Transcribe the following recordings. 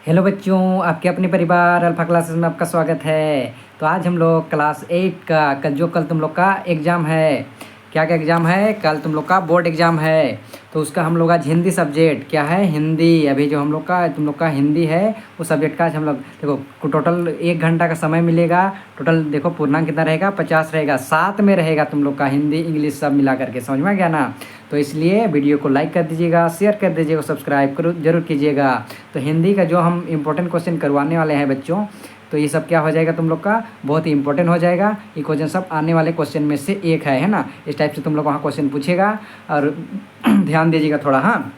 Hello बच्चों, आपके अपने परिवार अल्फा क्लासेस में आपका स्वागत है। तो आज हम लोग क्लास 8 का कल तुम लोग का एग्ज़ाम है। क्या क्या एग्ज़ाम है? कल तुम लोग का बोर्ड एग्ज़ाम है। तो उसका हम लोग आज हिंदी सब्जेक्ट क्या है, हिंदी। अभी जो हम लोग का तुम लोग का हिंदी है उस सब्जेक्ट का आज हम लोग देखो टोटल 1 घंटा का समय मिलेगा। टोटल देखो पूर्णांक कितना रहेगा, 50 रहेगा। साथ में रहेगा तुम लोग का हिंदी इंग्लिश सब मिला करके, समझ में आ गया ना। तो इसलिए वीडियो को लाइक कर दीजिएगा, शेयर कर दीजिएगा, सब्सक्राइब करो जरूर कीजिएगा। तो हिंदी का जो हम इम्पोर्टेंट क्वेश्चन करवाने वाले हैं बच्चों, तो ये सब क्या हो जाएगा तुम लोग का बहुत ही इंपॉर्टेंट हो जाएगा। ये क्वेश्चन सब आने वाले क्वेश्चन में से एक है ना। इस टाइप से तुम लोग वहाँ क्वेश्चन पूछेगा और ध्यान दीजिएगा थोड़ा। हाँ,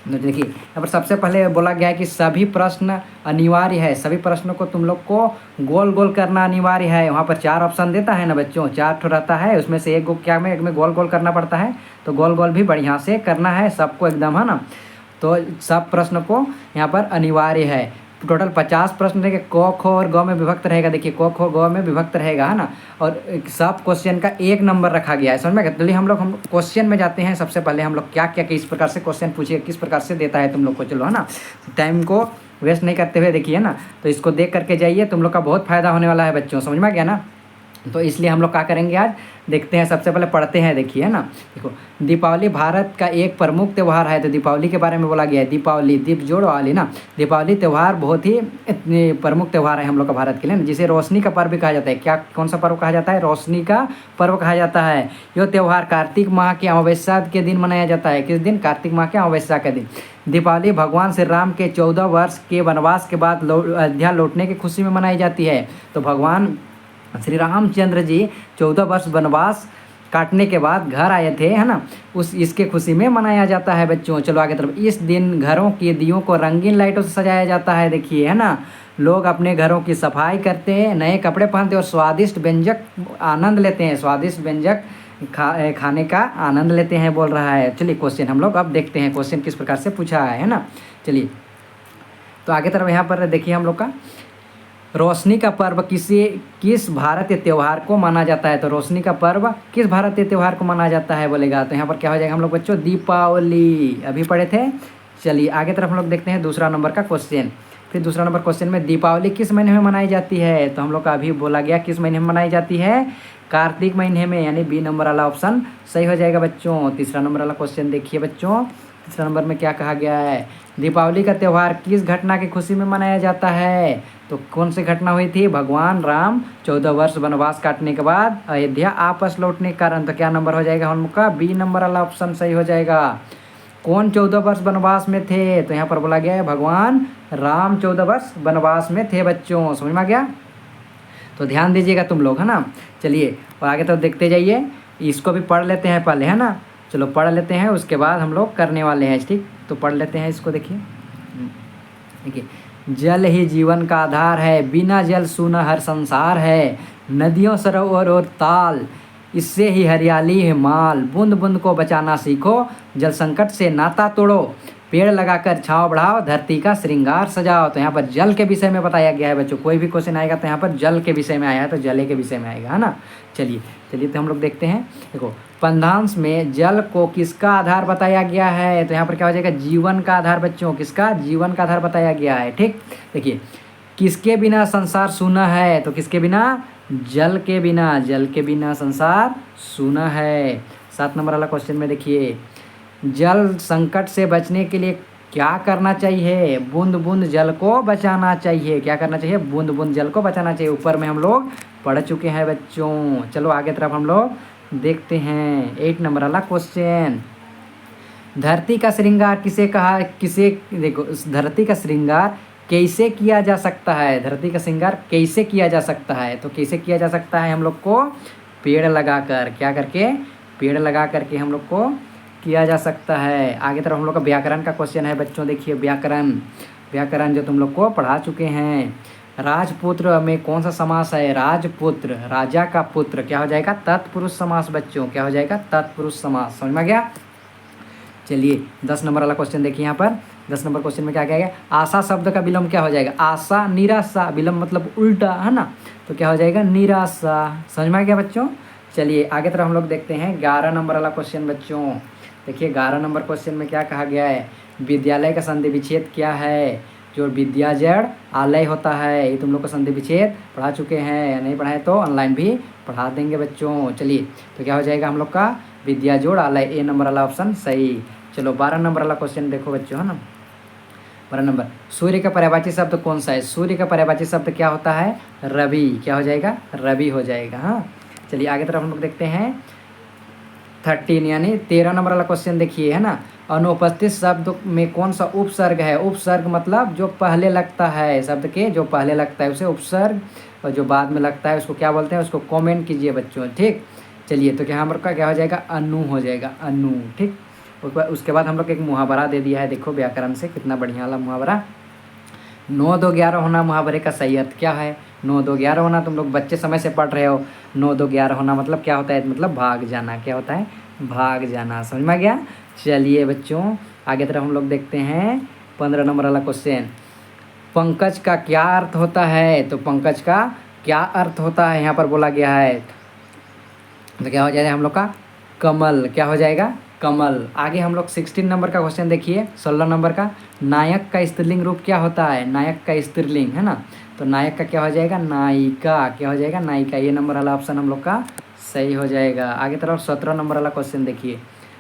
तो देखिए यहाँ पर सबसे पहले बोला गया है कि सभी प्रश्न अनिवार्य है। सभी प्रश्नों को तुम लोग को गोल गोल करना अनिवार्य है। वहाँ पर 4 ऑप्शन देता है ना बच्चों, 4 ठो रहता है, उसमें से एक में गोल गोल करना पड़ता है। तो गोल गोल भी बढ़िया से करना है सबको एकदम, है ना। तो सब प्रश्न को यहाँ पर अनिवार्य है। टोटल 50 प्रश्न रहेंगे। क ख और ग में विभक्त रहेगा। देखिए क ख ग में विभक्त रहेगा, है ना। और सब क्वेश्चन का 1 नंबर रखा गया है, समझ में। चलिए हम क्वेश्चन में जाते हैं। सबसे पहले हम लोग क्या क्या किस प्रकार से क्वेश्चन पूछिए, किस प्रकार से देता है तुम लोग को, चलो, है ना। टाइम को वेस्ट नहीं करते हुए देखिए ना। तो इसको देख करके जाइए, तुम लोग का बहुत फायदा होने वाला है बच्चों, समझ में आ गया ना। तो इसलिए हम लोग क्या करेंगे आज, देखते हैं। सबसे पहले पढ़ते हैं, देखिए, है ना। देखो, दीपावली भारत का एक प्रमुख त्यौहार है। तो दीपावली के बारे में बोला गया है। दीपावली, दीप जोड़ वाली ना। दीपावली त्यौहार बहुत ही प्रमुख त्यौहार है हम लोग का भारत के लिए, जिसे रोशनी का पर्व कहा जाता है। क्या, कौन सा पर्व कहा जाता है? रोशनी का पर्व कहा जाता है। यह त्यौहार कार्तिक माह की अमावस्या के दिन मनाया जाता है। किस दिन? कार्तिक माह के अमावस्या के दिन। दीपावली भगवान श्री राम के 14 वर्ष के वनवास के बाद अयोध्या लौटने की खुशी में मनाई जाती है। तो भगवान श्री रामचंद्र जी 14 वर्ष वनवास काटने के बाद घर आए थे, है ना। इसके खुशी में मनाया जाता है बच्चों। चलो आगे तरफ। इस दिन घरों के दियों को रंगीन लाइटों से सजाया जाता है, देखिए, है ना। लोग अपने घरों की सफाई करते हैं, नए कपड़े पहनते हैं और स्वादिष्ट व्यंजक आनंद लेते हैं। स्वादिष्ट व्यंजक खाने का आनंद लेते हैं, बोल रहा है। चलिए क्वेश्चन हम लोग अब देखते हैं, क्वेश्चन किस प्रकार से पूछा है ना। चलिए तो आगे तरफ यहाँ पर देखिए हम लोग का रोशनी का पर्व किस भारतीय त्यौहार को माना जाता है। तो रोशनी का पर्व किस भारतीय त्यौहार को माना जाता है बोलेगा। तो यहाँ पर क्या हो जाएगा हम लोग बच्चों, दीपावली। अभी पढ़े थे। चलिए आगे तरफ हम लोग देखते हैं दूसरा नंबर का क्वेश्चन। फिर दूसरा नंबर क्वेश्चन में दीपावली किस महीने में मनाई जाती है। तो हम लोग का अभी बोला गया किस महीने में मनाई जाती है, कार्तिक महीने में, यानी बी नंबर वाला ऑप्शन सही हो जाएगा बच्चों। तीसरा नंबर वाला क्वेश्चन देखिए बच्चों। तीसरा नंबर में क्या कहा गया है, दीपावली का त्यौहार किस घटना की खुशी में मनाया जाता है। तो कौन सी घटना हुई थी? भगवान राम 14 वर्ष वनवास काटने के बाद अयोध्या आपस लौटने के कारण। तो क्या नंबर हो जाएगा हम लोग का? बी नंबर वाला ऑप्शन सही हो जाएगा। कौन 14 वर्ष वनवास में थे? तो यहाँ पर बोला गया है भगवान राम 14 वर्ष वनवास में थे बच्चों, समझ में आ गया। तो ध्यान दीजिएगा तुम लोग, है ना। चलिए और आगे तो देखते जाइए। इसको भी पढ़ लेते हैं पहले, है ना। चलो पढ़ लेते हैं, उसके बाद हम लोग करने वाले हैं, ठीक। तो पढ़ लेते हैं इसको, देखिए। देखिए, जल ही जीवन का आधार है, बिना जल सूना हर संसार है। नदियों सरोवर और ताल, इससे ही हरियाली है माल। बूंद बूंद को बचाना सीखो, जल संकट से नाता तोड़ो। पेड़ लगाकर छांव बढ़ाओ, धरती का श्रृंगार सजाओ। तो यहाँ पर जल के विषय में बताया गया है बच्चों। कोई भी क्वेश्चन आएगा तो यहाँ पर जल के विषय में आया है, तो जले के विषय में आएगा, है ना। चलिए तो हम लोग देखते हैं। देखो, पंद्यांश में जल को किसका आधार बताया गया है। तो यहाँ पर क्या हो जाएगा, जीवन का आधार बच्चों। किसका? जीवन का आधार बताया गया है, ठीक। देखिए, किसके बिना संसार सूना है। तो किसके बिना? जल के बिना। जल के बिना संसार सूना है। 7 नंबर वाला क्वेश्चन में देखिए, जल संकट से बचने के लिए क्या करना चाहिए। बूंद बूंद जल को बचाना चाहिए। क्या करना चाहिए? बूंद बूंद जल को बचाना चाहिए। ऊपर में हम लोग पढ़ चुके हैं बच्चों। चलो आगे तरफ हम लोग देखते हैं 8 नंबर वाला क्वेश्चन। धरती का श्रृंगार किसे कहा, किसे, देखो, धरती का श्रृंगार कैसे किया जा सकता है। धरती का श्रृंगार कैसे किया जा सकता है। तो कैसे किया जा सकता है हम लोग को? पेड़ लगाकर। क्या करके? पेड़ लगा करके हम लोग को किया जा सकता है। आगे तरफ हम लोग का व्याकरण का क्वेश्चन है बच्चों। देखिए व्याकरण जो तुम लोग को पढ़ा चुके हैं। राजपुत्र में कौन सा समास है? राजपुत्र, राजा का पुत्र। क्या हो जाएगा? तत्पुरुष समास बच्चों। क्या हो जाएगा? तत्पुरुष समास। समझ में आ गया। चलिए 10 नंबर वाला क्वेश्चन देखिए। यहाँ पर 10 नंबर क्वेश्चन में क्या कहेगा, आशा शब्द का विलोम क्या हो जाएगा? आशा, निराशा। विलोम मतलब उल्टा, है ना। तो क्या हो जाएगा? निराशा। समझ में आ गया बच्चों। चलिए आगे तरफ हम लोग देखते हैं 11 नंबर वाला क्वेश्चन बच्चों। देखिए 11 नंबर क्वेश्चन में क्या कहा गया है, विद्यालय का संधि विच्छेद क्या है। जो विद्याजड़ आलय होता है, ये तुम लोग को संधि विच्छेद पढ़ा चुके हैं, नहीं पढ़ाए तो ऑनलाइन भी पढ़ा देंगे बच्चों। चलिए तो क्या हो जाएगा हम लोग का विद्याजोड़ आलय, ए नंबर वाला ऑप्शन सही। चलो 12 नंबर वाला क्वेश्चन देखो बच्चों, है ना। 12 नंबर, सूर्य का पर्यायवाची शब्द कौन सा है? सूर्य का पर्यायवाची शब्द क्या होता है? रवि। क्या हो जाएगा? रवि हो जाएगा। हाँ चलिए आगे तरफ हम लोग देखते हैं 13 यानी 13 नंबर वाला क्वेश्चन देखिए, है ना। अनुपस्थित शब्द में कौन सा उपसर्ग है? उपसर्ग मतलब जो पहले लगता है, शब्द के जो पहले लगता है उसे उपसर्ग, और जो बाद में लगता है उसको क्या बोलते हैं? उसको कमेंट कीजिए बच्चों, ठीक। चलिए तो क्या हम लोग का क्या हो जाएगा? अनु हो जाएगा, अनु, ठीक। उसके बाद हम लोग एक मुहावरा दे दिया है, देखो व्याकरण से कितना बढ़िया वाला मुहावरा। 9 2 11 होना मुहावरे का सही अर्थ क्या है? 9 2 11 होना, तुम लोग बच्चे समय से पढ़ रहे हो। 9 2 11 होना मतलब क्या होता है? मतलब भाग जाना। क्या होता है? भाग जाना। समझ में आ गया? चलिए बच्चों आगे तरफ हम लोग देखते हैं 15 नंबर वाला क्वेश्चन। पंकज का क्या अर्थ होता है? तो पंकज का क्या अर्थ होता है यहाँ पर बोला गया है, तो क्या हो जाएगा हम लोग का? कमल। क्या हो जाएगा? कमल। आगे हम लोग 16 नंबर का क्वेश्चन देखिए, 16 नंबर का। नायक का स्त्रीलिंग रूप क्या होता है? नायक का स्त्रीलिंग, है ना। तो नायक का क्या हो जाएगा? नायिका। क्या हो जाएगा? नायिका। ये नंबर वाला ऑप्शन हम लोग का सही हो जाएगा। आगे तरफ 17 नंबर वाला क्वेश्चन देखिए।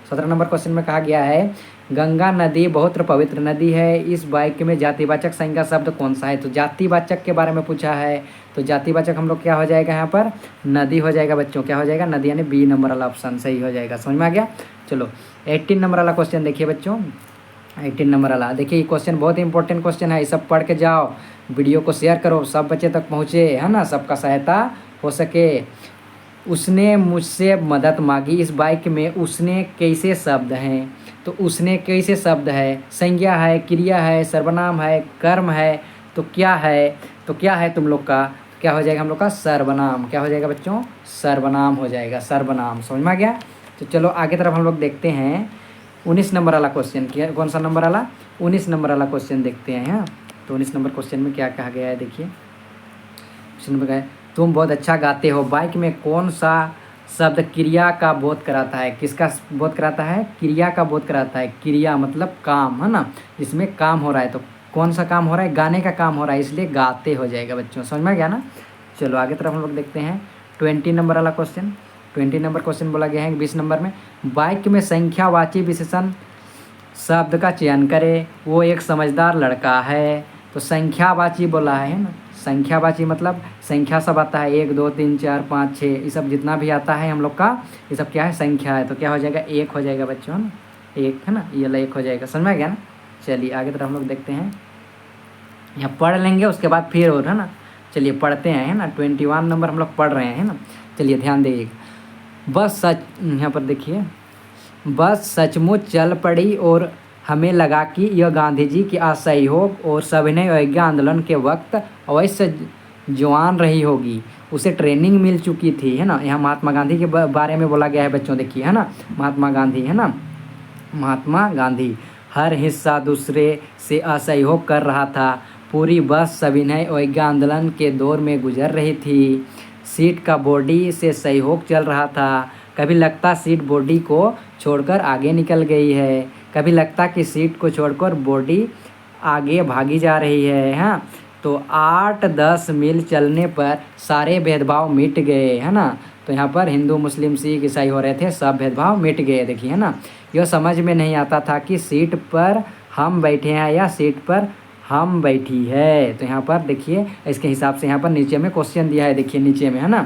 17 नंबर क्वेश्चन में कहा गया है गंगा नदी बहुत पवित्र नदी है, इस वाक्य में जातिवाचक संज्ञा शब्द कौन सा है? तो जातिवाचक के बारे में पूछा है, तो जातिवाचक हम लोग क्या हो जाएगा यहाँ पर? नदी हो जाएगा बच्चों। क्या हो जाएगा? नदी, यानी बी नंबर वाला ऑप्शन सही हो जाएगा। समझ में आ गया? चलो 18 नंबर वाला क्वेश्चन देखिए बच्चों। 18 नंबर वाला देखिए, ये क्वेश्चन बहुत इंपॉर्टेंट क्वेश्चन है, ये सब पढ़ के जाओ, वीडियो को शेयर करो, सब बच्चे तक पहुँचे, है ना, सबका सहायता हो सके। उसने मुझसे मदद मांगी, इस वाक्य में उसने कैसे शब्द हैं? तो उसने कैसे शब्द है? संज्ञा है, क्रिया है, सर्वनाम है, कर्म है, तो क्या है? तो क्या है तुम लोग का? क्या हो जाएगा हम लोग का? सर्वनाम। क्या हो जाएगा बच्चों? सर्वनाम हो जाएगा, सर्वनाम। समझ में आ गया? तो चलो आगे तरफ हम लोग देखते हैं 19 नंबर वाला क्वेश्चन। क्या, कौन सा नंबर वाला? 19 नंबर वाला क्वेश्चन देखते हैं। हाँ तो 19 नंबर क्वेश्चन में क्या कहा गया है देखिए। क्वेश्चन में कहा तुम बहुत अच्छा गाते हो, वाक्य में कौन सा शब्द क्रिया का बोध कराता है? किसका बोध कराता है? क्रिया का बोध कराता है। क्रिया मतलब काम, है ना, जिसमें काम हो रहा है। तो कौन सा काम हो रहा है? गाने का काम हो रहा है, इसलिए गाते हो जाएगा बच्चों। समझ में आ गया ना? चलो आगे तरफ हम लोग देखते हैं 20 नंबर वाला क्वेश्चन। 20 नंबर क्वेश्चन बोला गया है 20 नंबर में, वाक्य में संख्यावाची विशेषण शब्द का चयन करे, वो एक समझदार लड़का है। तो संख्यावाची बोला है ना, संख्यावाची मतलब संख्या सब आता है, 1 2 3 4 5 6, ये सब जितना भी आता है हम लोग का, ये सब क्या है? संख्या है। तो क्या हो जाएगा? 1 हो जाएगा बच्चों, है ना, 1, है ना, ये वाला 1 हो जाएगा। समझ में आ गया ना? चलिए आगे तरफ हम लोग देखते हैं, यहाँ पढ़ लेंगे उसके बाद फिर, और है ना, चलिए पढ़ते हैं, है ना। 21 नंबर हम लोग पढ़ रहे हैं ना। चलिए ध्यान देइएगा। बस सच, यहाँ पर देखिए, बस सचमुच चल पड़ी और हमें लगा कि यह गांधी जी के असहयोग और सविनय अवज्ञा आंदोलन के वक्त अवश्य जवान रही होगी, उसे ट्रेनिंग मिल चुकी थी, है ना। यहाँ महात्मा गांधी के बारे में बोला गया है बच्चों, देखिए, है ना, महात्मा गांधी, है ना, महात्मा गांधी हर हिस्सा दूसरे से असहयोग कर रहा था। पूरी बस सविनय अवज्ञा आंदोलन के दौर में गुजर रही थी। सीट का बॉडी से सहयोग चल रहा था। कभी लगता सीट बॉडी को छोड़कर आगे निकल गई है, कभी लगता कि सीट को छोड़कर बॉडी आगे भागी जा रही है। हाँ तो 8-10 मील चलने पर सारे भेदभाव मिट गए, है ना। तो यहाँ पर हिंदू मुस्लिम सिख ईसाई हो रहे थे, सब भेदभाव मिट गए, देखिए, है ना। यह समझ में नहीं आता था कि सीट पर हम बैठे हैं या सीट पर हम बैठी है। तो यहाँ पर देखिए, इसके हिसाब से यहाँ पर नीचे में क्वेश्चन दिया है, देखिए नीचे में, है ना,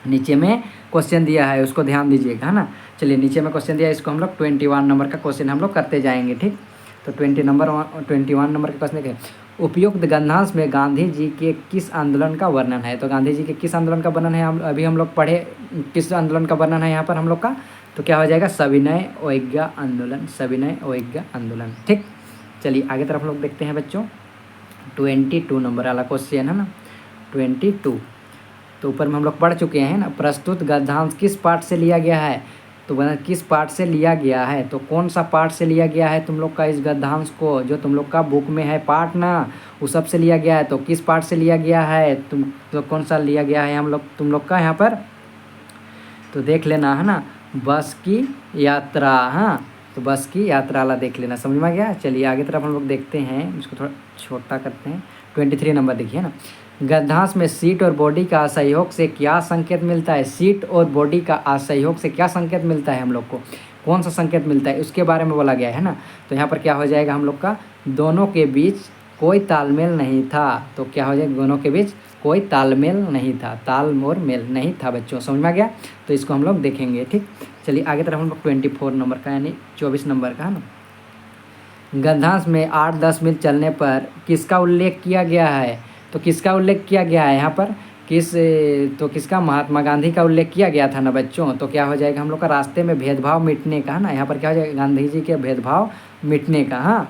नीचे में क्वेश्चन दिया है, उसको ध्यान दीजिएगा, है ना। चलिए नीचे में क्वेश्चन दिया है, इसको हम लोग 21 नंबर का क्वेश्चन हम लोग करते जाएंगे, ठीक। तो 21 नंबर के क्वेश्चन देखें, उपयुक्त गद्यांश में गांधी जी के किस आंदोलन का वर्णन है? तो गांधी जी के किस आंदोलन का वर्णन है? हम लोग पढ़े, किस आंदोलन का वर्णन है यहाँ पर हम लोग का? तो क्या हो जाएगा? सविनय अवज्ञा आंदोलन, सविनय अवज्ञा आंदोलन, ठीक। चलिए आगे तरफ हम लोग देखते हैं बच्चों 22 नंबर वाला क्वेश्चन, है ना, 22। तो ऊपर में हम लोग पढ़ चुके हैं ना, प्रस्तुत गद्यांश किस पाठ से लिया गया है? तो किस पाठ से लिया गया है? तो कौन सा पाठ से लिया गया है तुम लोग का इस गद्यांश को? जो तुम लोग का बुक में है पाठ ना, वो सब से लिया गया है। तो किस पाठ से लिया गया है? तो कौन सा लिया गया है तुम लोग का यहाँ पर? तो देख लेना, है ना, बस की यात्रा। हाँ तो बस की यात्रा वाला देख लेना, समझ में आ गया। चलिए आगे तरफ हम लोग देखते हैं, इसको थोड़ा छोटा करते हैं। 23 नंबर देखिए ना, गद्यांश में सीट और बॉडी का असहयोग से क्या संकेत मिलता है। सीट और बॉडी का असहयोग से क्या संकेत मिलता है हम लोग को, कौन सा संकेत मिलता है उसके बारे में बोला गया है ना। तो यहाँ पर क्या हो जाएगा हम लोग का, दोनों के बीच कोई तालमेल नहीं था। तो क्या हो जाएगा, दोनों के बीच कोई तालमेल नहीं था, ताल और मेल नहीं था बच्चों, समझ में आ गया। तो इसको हम लोग देखेंगे, ठीक। चलिए आगे तरफ हम लोग 24 नंबर का यानी 24 नंबर का है ना, गद्यांश में 8-10 मील चलने पर किसका उल्लेख किया गया है। तो किसका उल्लेख किया गया है यहाँ पर, किसका, महात्मा गांधी का उल्लेख किया गया था ना बच्चों। तो क्या हो जाएगा हम लोग का, रास्ते में भेदभाव मिटने का है ना, यहाँ पर क्या हो जाएगा, गांधी जी के भेदभाव मिटने का। हाँ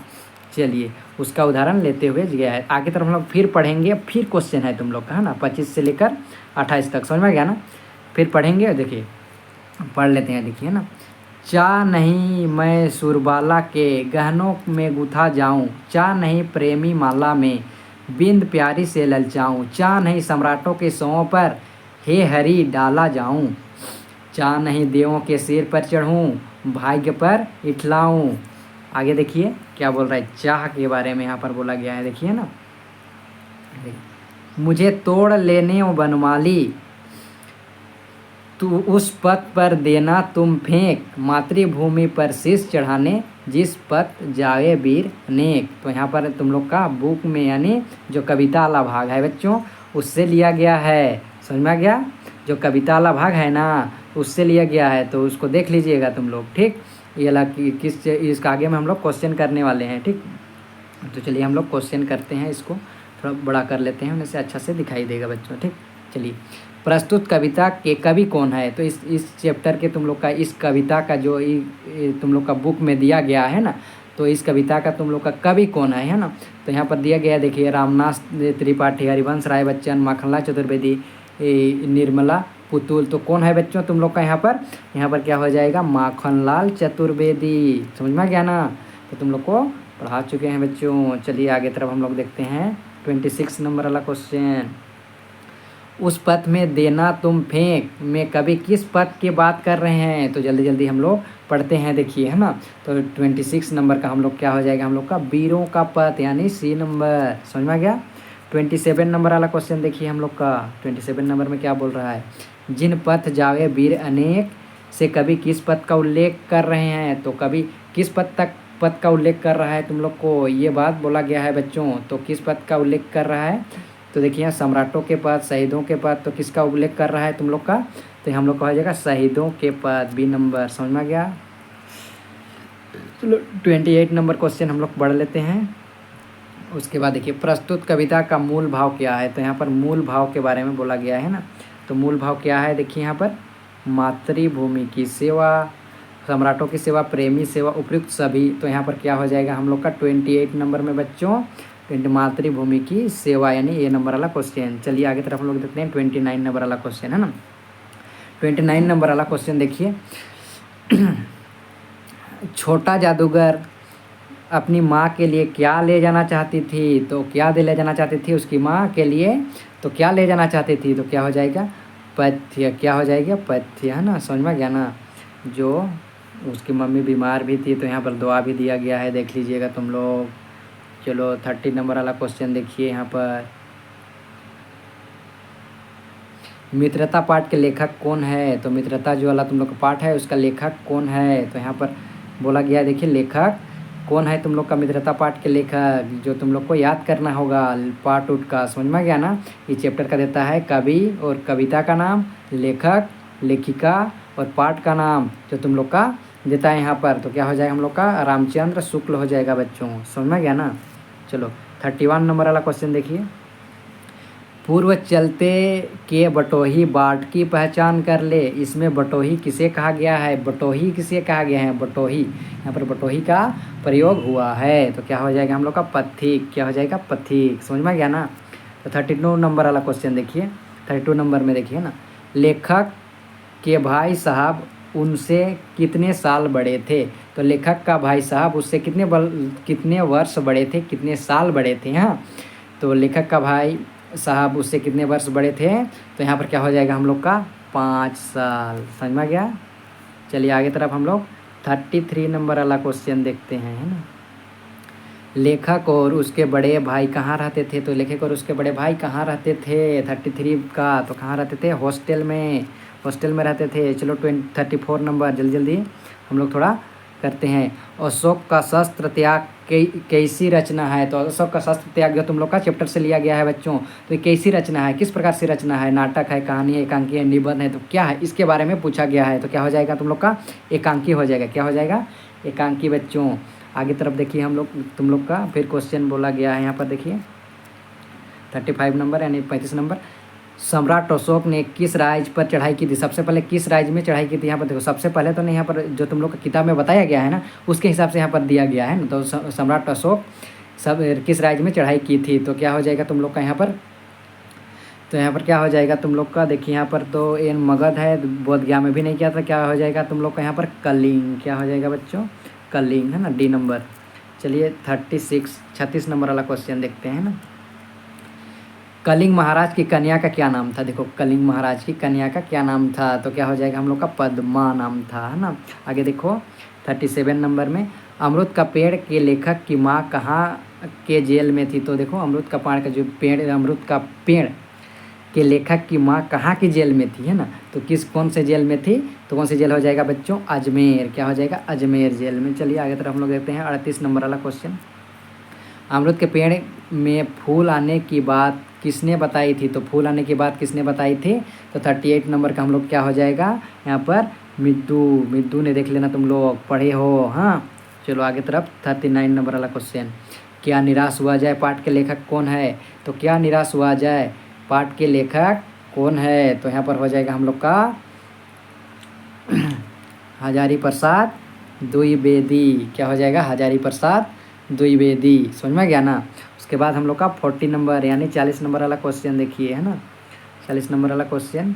चलिए उसका उदाहरण लेते हुए गया है। आगे तरफ हम लोग फिर पढ़ेंगे, फिर क्वेश्चन है तुम लोग का है ना, 25 से लेकर 28 तक, समझ में गया ना। फिर पढ़ेंगे, देखिए पढ़ लेते हैं, देखिए ना। चाह नहीं मैं सुरबाला के गहनों में गुथा जाऊं, चाह नहीं प्रेमी माला में बिंद प्यारी से ललचाऊं, चाह नहीं सम्राटों के सौं पर हे हरि डाला जाऊं, चाह नहीं देवों के सिर पर चढ़ूं भाग्य पर इठलाऊं। आगे देखिए क्या बोल रहा है, चाह के बारे में यहाँ पर बोला गया है, देखिए ना। मुझे तोड़ लेने ओ बनमाली, तू उस पथ पर देना तुम फेंक, मातृभूमि पर शीश चढ़ाने जिस पथ जावे वीर अनेक। तो यहाँ पर तुम लोग का बुक में यानी जो कविता वाला भाग है बच्चों, उससे लिया गया है, समझ में आ गया। जो कविता वाला भाग है ना उससे लिया गया है, तो उसको देख लीजिएगा तुम लोग, ठीक। ये अलग किस इसका आगे में हम लोग क्वेश्चन करने वाले हैं, ठीक। तो चलिए हम लोग क्वेश्चन करते हैं, इसको थोड़ा बड़ा कर लेते हैं, उन्हें से अच्छा से दिखाई देगा बच्चों, ठीक। चलिए, प्रस्तुत कविता के कवि कौन है। तो इस चैप्टर के तुम लोग का, इस कविता का जो तुम लोग का बुक में दिया गया है ना, तो इस कविता का तुम लोग का कवि कौन है ना। तो यहाँ पर दिया गया है, देखिए, रामनाथ त्रिपाठी, हरिवंश राय बच्चन, माखनलाल चतुर्वेदी, निर्मला पुतुल। तो कौन है बच्चों तुम लोग का यहाँ पर क्या हो जाएगा, माखनलाल चतुर्वेदी, समझ में आ गया ना। तो तुम लोग को पढ़ा चुके हैं बच्चों। चलिए आगे तरफ हम लोग देखते हैं 26 नंबर वाला क्वेश्चन। उस पथ में देना तुम फेंक में कभी किस पथ की बात कर रहे हैं। तो जल्दी जल्दी हम लोग पढ़ते हैं, देखिए है ना। तो 26 नंबर का हम लोग क्या हो जाएगा, हम लोग का वीरों का पथ यानी सी नंबर, समझ में आ गया। 27 नंबर वाला क्वेश्चन देखिए हम लोग का, 27 नंबर में क्या बोल रहा है, जिन पथ जावे वीर अनेक से कभी किस पथ का उल्लेख कर रहे हैं। तो कभी किस पथ का उल्लेख कर रहा है तुम लोग को, ये बात बोला गया है बच्चों। तो किस पथ का उल्लेख कर रहा है, तो देखिए सम्राटों के पद, शहीदों के पद। तो किसका उल्लेख कर रहा है तुम लोग का, तो हम लोग का हो जाएगा शहीदों के पद, बी नंबर, समझ में आ गया। चलो 28 नंबर क्वेश्चन हम लोग पढ़ लेते हैं। उसके बाद देखिए, प्रस्तुत कविता का मूल भाव क्या है। तो यहाँ पर मूल भाव के बारे में बोला गया है ना। तो मूल भाव क्या है, देखिए यहाँ पर, मातृभूमि की सेवा, सम्राटों की सेवा, प्रेमी सेवा, उपयुक्त सभी। तो यहाँ पर क्या हो जाएगा हम लोग का 28 नंबर में बच्चों, मातृभूमि की सेवा यानी ए नंबर वाला क्वेश्चन। चलिए आगे तरफ हम लोग देखते हैं 29 नंबर वाला क्वेश्चन है ना। 29 नंबर वाला क्वेश्चन देखिए, छोटा जादूगर अपनी माँ के लिए क्या ले जाना चाहती थी। तो क्या ले जाना चाहती थी उसकी माँ के लिए, तो क्या ले जाना चाहती थी, तो क्या हो जाएगा, पथ्य, क्या हो जाएगा, पथ्य, है ना, समझ में गया ना। जो उसकी मम्मी बीमार भी थी, तो यहाँ पर दुआ भी दिया गया है, देख लीजिएगा तुम लोग। चलो 30 नंबर वाला क्वेश्चन देखिए यहाँ पर, मित्रता पाठ के लेखक कौन है। तो मित्रता जो वाला तुम लोग का पाठ है उसका लेखक कौन है। तो यहाँ पर बोला गया है, देखिए लेखक कौन है तुम लोग का, मित्रता पाठ के लेखक, जो तुम लोग को याद करना होगा पार्ट उठ का, समझ में गया ना। ये चैप्टर का देता है कवि और कविता का नाम, लेखक, लेखिका और पाठ का नाम जो तुम लोग का देता है यहाँ पर। तो क्या हो जाएगा हम लोग का, रामचंद्र शुक्ल हो जाएगा बच्चों, समझ में गया ना। चलो 31 नंबर वाला क्वेश्चन देखिए, पूर्व चलते के बटोही बाट की पहचान कर ले। इसमें बटोही किसे कहा गया है, बटोही किसे कहा गया है, बटोही, यहाँ पर बटोही का प्रयोग हुआ है। तो क्या हो जाएगा हम लोग का, पथिक, क्या हो जाएगा, पथिक, समझ में गया ना। तो 32 नंबर वाला क्वेश्चन देखिए, 32 नंबर में देखिए ना, लेखक के भाई साहब उनसे कितने साल बड़े थे। तो लेखक का भाई साहब उससे कितने वर्ष बड़े थे, कितने साल बड़े थे। हाँ, तो लेखक का भाई साहब उससे कितने वर्ष बड़े थे। तो यहाँ पर क्या हो जाएगा हम लोग का, 5 साल, समझ में गया। चलिए आगे तरफ हम लोग 33 नंबर वाला क्वेश्चन देखते हैं, है ना। लेखक और उसके बड़े भाई कहाँ रहते थे? तो लेखक और उसके बड़े भाई कहाँ रहते थे? 33 का तो कहाँ रहते थे? हॉस्टल में, हॉस्टल में रहते थे। चलो 34 नंबर जल्दी जल्दी हम लोग थोड़ा करते हैं। अशोक का शस्त्र त्याग कैसी रचना है? तो अशोक का शस्त्र त्याग जो तुम लोग का चैप्टर से लिया गया है बच्चों, तो ये कैसी रचना है, किस प्रकार से रचना है? नाटक है, कहानी है, एकांकी है, निबंध है, तो क्या है? इसके बारे में पूछा गया है। तो क्या हो जाएगा तुम लोग का? एकांकी हो जाएगा। क्या हो जाएगा? एकांकी बच्चों। आगे तरफ देखिए हम लोग, तुम लोग का फिर क्वेश्चन बोला गया है यहाँ पर देखिए 35 नंबर यानी 35 नंबर। सम्राट अशोक ने किस राज्य पर चढ़ाई की थी? सबसे पहले किस राज्य में चढ़ाई की थी? यहाँ पर देखो सबसे पहले तो नहीं, यहाँ पर जो तुम लोग का किताब में बताया गया है ना, उसके हिसाब से यहाँ पर दिया गया है ना। तो सम्राट अशोक सब किस राज्य में चढ़ाई की थी? तो क्या हो जाएगा तुम लोग का यहाँ पर? तो यहाँ पर क्या हो जाएगा तुम लोग का? देखिए यहाँ पर तो ये मगध है, बोध गया में भी नहीं किया था। क्या हो जाएगा तुम लोग का यहाँ पर? कलिंग। क्या हो जाएगा बच्चों? कलिंग, है ना, डी नंबर। चलिए 36 नंबर वाला क्वेश्चन देखते हैं ना। कलिंग महाराज की कन्या का क्या नाम था? देखो कलिंग महाराज की कन्या का क्या नाम था? तो क्या हो जाएगा हम लोग का? पद्मा नाम था, है ना। आगे देखो 37 नंबर में, अमरूद का पेड़ के लेखक की माँ कहाँ के जेल में थी? तो देखो अमरूद का पेड़ का जो पेड़, अमरूद का पेड़ के लेखक की माँ कहाँ की जेल में थी, है ना। तो कौन से जेल में थी? तो कौन सी जेल हो जाएगा बच्चों? अजमेर। क्या हो जाएगा? अजमेर जेल में। चलिए आगे तरफ हम लोग देखते हैं 38 नंबर वाला क्वेश्चन। अमरूद के पेड़ में फूल आने की बात किसने बताई थी? तो फूल आने की बात किसने बताई थी? तो 38 नंबर का हम लोग क्या हो जाएगा यहाँ पर? मिद्दू ने देख लेना, तुम लोग पढ़े हो। हाँ चलो आगे तरफ 39 नंबर वाला क्वेश्चन। क्या निराश हुआ जाए पाठ के लेखक कौन है? तो क्या निराश हुआ जाए पाठ के लेखक कौन है? तो यहाँ पर हो जाएगा हम लोग का हजारी प्रसाद द्विवेदी। क्या हो जाएगा? हजारी प्रसाद द्विवेदी। समझ में गया ना। उसके बाद हम लोग का 40 नंबर यानी 40 नंबर वाला क्वेश्चन देखिए, है ना। 40 नंबर वाला क्वेश्चन,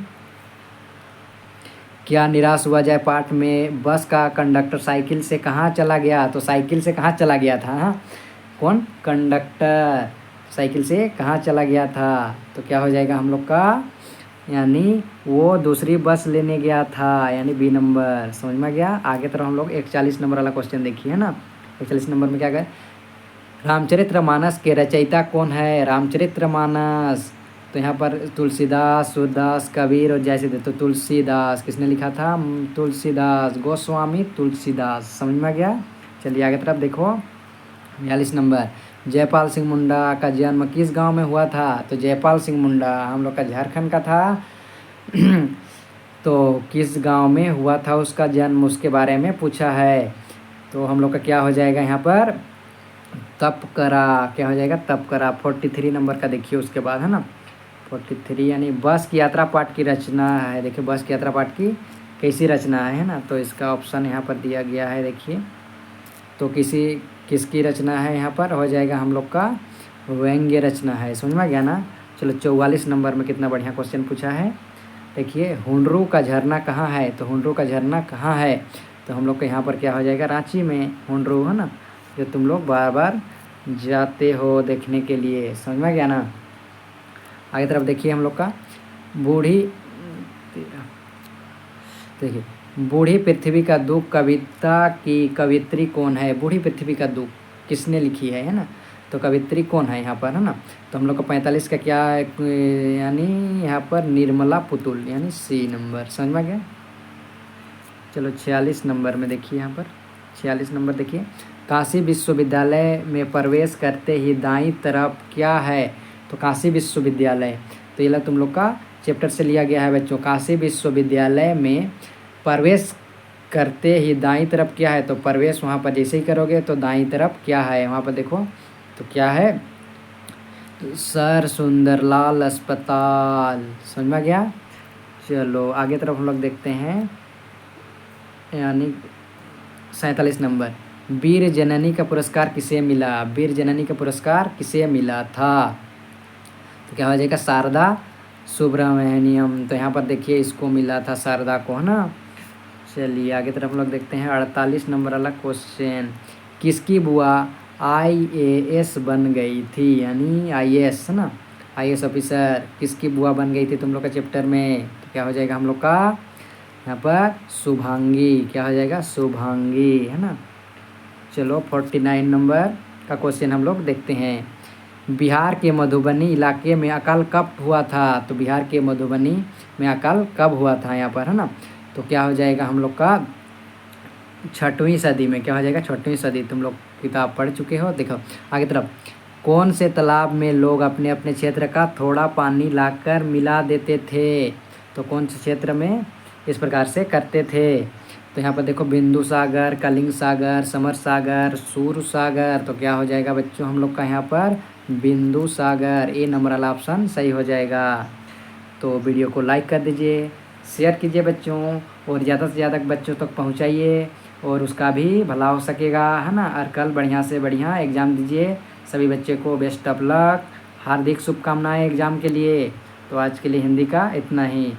क्या निराश हुआ जाए पाठ में बस का कंडक्टर साइकिल से कहाँ चला गया? तो साइकिल से कहाँ चला गया था? हाँ कौन? कंडक्टर साइकिल से कहाँ चला गया था? तो क्या हो जाएगा हम लोग का? यानी वो दूसरी बस लेने गया था, यानी बी नंबर। समझ में गया। आगे तरफ हम लोग 41 नंबर वाला क्वेश्चन देखिए, है ना। 41 नंबर में क्या गए? रामचरितमानस के रचयिता कौन है? रामचरितमानस, तो यहाँ पर तुलसीदास, सूरदास, कबीर और जैसे थे। तो तुलसीदास, किसने लिखा था? तुलसीदास, गोस्वामी तुलसीदास। समझ में गया। चलिए आगे तरफ देखो 42 नंबर। जयपाल सिंह मुंडा का जन्म किस गांव में हुआ था? तो जयपाल सिंह मुंडा हम लोग का झारखंड का था। तो किस गांव में हुआ था उसका जन्म, उसके बारे में पूछा है। तो हम लोग का क्या हो जाएगा यहाँ पर? तपकरा। क्या हो जाएगा? तपकरा। 43 नंबर का देखिए उसके बाद, है ना। 43 यानी बस की यात्रा पाठ की रचना है। देखिए बस की यात्रा पाठ की कैसी रचना है ना। तो इसका ऑप्शन यहाँ पर दिया गया है देखिए। तो किसकी रचना है? यहाँ पर हो जाएगा हम लोग का व्यंग्य रचना है। समझ में गया ना। चलो 44 नंबर में कितना बढ़िया क्वेश्चन पूछा है देखिए। हुंडरू का झरना कहाँ है? तो हुंडरू का झरना कहाँ है? तो हम लोग के यहाँ पर क्या हो जाएगा? रांची में हुंडरू, है ना, जो तुम लोग बार बार जाते हो देखने के लिए। समझ में गया ना। आगे तरफ देखिए हम लोग का बूढ़ी, देखिए बूढ़ी पृथ्वी का दुख कविता की कवित्री कौन है? बूढ़ी पृथ्वी का दुख किसने लिखी है ना। तो कवित्री कौन है यहाँ पर, है ना। तो हम लोग का 45 का क्या है? यानी यहाँ पर निर्मला पुतुल, यानी सी नंबर। समझ में गया। चलो 46 नंबर में देखिए, यहाँ पर 46 नंबर देखिए। काशी विश्वविद्यालय में प्रवेश करते ही दाईं तरफ क्या है? तो काशी विश्वविद्यालय, तो ये लोग तुम लोग का चैप्टर से लिया गया है बच्चों। काशी विश्वविद्यालय में प्रवेश करते ही दाईं तरफ क्या है? तो प्रवेश वहाँ पर जैसे ही करोगे तो दाईं तरफ क्या है? वहाँ पर देखो तो क्या है? सर सुंदरलाल अस्पताल। समझ में गया। चलो आगे तरफ हम लोग देखते हैं यानी 47 नंबर। वीर जननी का पुरस्कार किसे मिला? वीर जननी का पुरस्कार किसे मिला था? तो क्या हो जाएगा? शारदा सुब्रमण्यम। तो यहाँ पर देखिए इसको मिला था, शारदा को, है ना। चलिए आगे तरफ हम लोग देखते हैं 48 नंबर वाला क्वेश्चन। किसकी बुआ IAS बन गई थी? यानी IAS, है ना, IAS ऑफिसर। किसकी बुआ बन गई थी तुम लोग का चैप्टर में? तो क्या हो जाएगा हम लोग का? यहाँ पर शुभांगी, क्या हो जाएगा, शुभांगी, है ना। चलो 49 नंबर का क्वेश्चन हम लोग देखते हैं। बिहार के मधुबनी इलाके में अकाल कब हुआ था? तो बिहार के मधुबनी में अकाल कब हुआ था यहाँ पर, है ना। तो क्या हो जाएगा हम लोग का 6वीं सदी में, क्या हो जाएगा 6वीं सदी। तुम लोग किताब पढ़ चुके हो। देखो आगे तरफ, कौन से तालाब में लोग अपने अपने क्षेत्र का थोड़ा पानी लाकर मिला देते थे? तो कौन से क्षेत्र में इस प्रकार से करते थे? तो यहाँ पर देखो बिंदु सागर, कलिंग सागर, समर सागर, सूर सागर। तो क्या हो जाएगा बच्चों हम लोग का यहाँ पर बिंदु सागर। ए नंबर वाला ऑप्शन सही हो जाएगा। तो वीडियो को लाइक कर दीजिए, शेयर कीजिए बच्चों, और ज़्यादा से ज़्यादा बच्चों तक पहुँचाइए, और उसका भी भला हो सकेगा, है ना। और कल बढ़िया से बढ़िया एग्ज़ाम दीजिए। सभी बच्चे को बेस्ट ऑफ लक, हार्दिक शुभकामनाएं एग्ज़ाम के लिए। तो आज के लिए हिंदी का इतना ही।